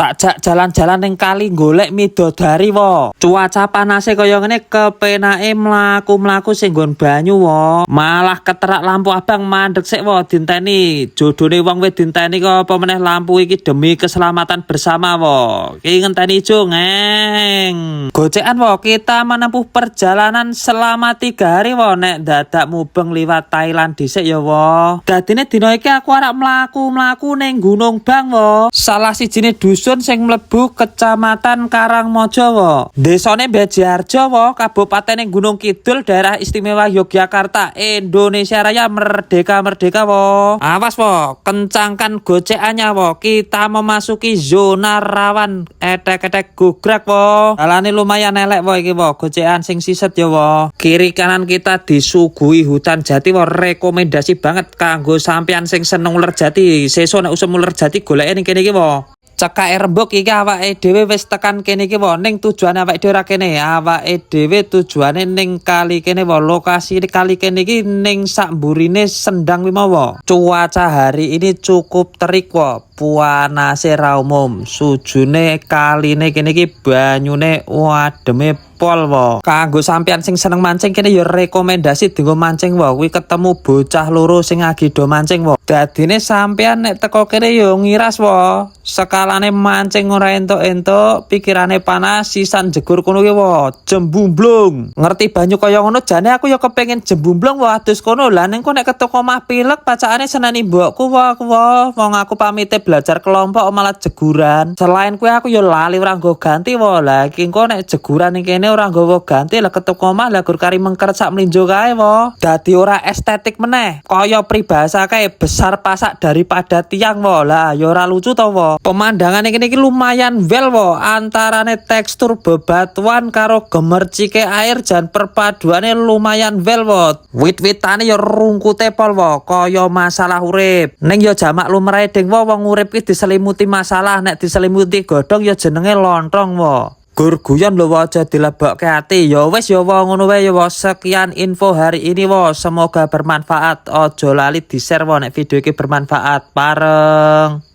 Takjak jalan-jalan ning kali golek midodari wo. Cuaca panase kaya ngene kepenake mlaku-mlaku sing nggon banyu wo. Malah keterak lampu abang mandek sik wo dinteni. Jodone wong wis dinteni kok apa meneh lampu iki demi keselamatan bersama wo. Ki ngenteni ijo ngeng. Gocekan wo kita menempuh perjalanan selama 3 hari wo nek dadak mubeng liwat Thailand dhisik ya wo. Dadine dina iki aku arep mlaku-mlaku ning Gunung Bang wo. Salah sijine dusun sing mlebu Kecamatan Karangmojo wo. Desane Bejarjo wo, Kabupatene Gunung Kidul, Daerah Istimewa Yogyakarta, Indonesia Raya, merdeka wo. Awas wo, kencangkan gocekannya wo. Kita memasuki zona rawan, etek-etek gugrak wo. Dalane lumayan elek wo iki wo, gocekan sing siset ya wo. Kiri kanan kita disuguhi hutan jati wo, rekomendasi banget kanggo sampean sing seneng uler jati. Sesuk nek usum uler jati goleke ning kene iki wo. Cekake rembug iki awake dhewe wis tekan kene iki wo, ning tujuane awake dhewe ora kene. Awake dhewe tujuane ning kali kene wo. Lokasi kali kene iki ning sak mburine Sendang Wimowo. Cuaca hari ini cukup terik wo. Panase ra umum. Sujune kaline kene iki banyune wademe pol wo. Kanggo sampean sing seneng mancing kene ya rekomendasi dienggo mancing wo. Kuwi ketemu bocah loro sing lagi do mancing wo. Dadine sampean nek teko kene ya ngiras wo. Sekalane mancing ora entuk-entuk, pikirane panas, sisan jegur kono ki wo, jembumblung. Ngerti banyu kaya ngono jane aku ya kepengin jembumblung wo adus kono. Lah ning kok nek ketoko omah pilek pacakane seneni mbokku wo. Wong aku pamite belajar kelompok malah jeguran. Selain kuwi aku ya lali ora nggo ganti wo. Lah iki engko nek jeguran ning kene ora nggowo ganti lah ketoko omah lah gur kari mengkeret sak mlinjo kae wo. Dadi ora estetik meneh. Kaya pribahasa kae besar pasak daripada tiang wo. Lah ya ora lucu to wo. Pemandangan ini lumayan well wo, antarane tekstur bebatuan karo gemercike air jan perpaduane lumayan well wo. Wit-witane ya rungkute pol wo, kaya masalah urip. Ning ya jamak lumrahe ding wo, wong urip ki diselimuti masalah, nek diselimuti godhong ya jenenge lontong wo. Gur guyon lho aja dilebokke ati. Ya wis ya ngono wae ya. Sekian info hari ini wo, semoga bermanfaat. Ojo lali di-share wo nek video iki bermanfaat. Pareng.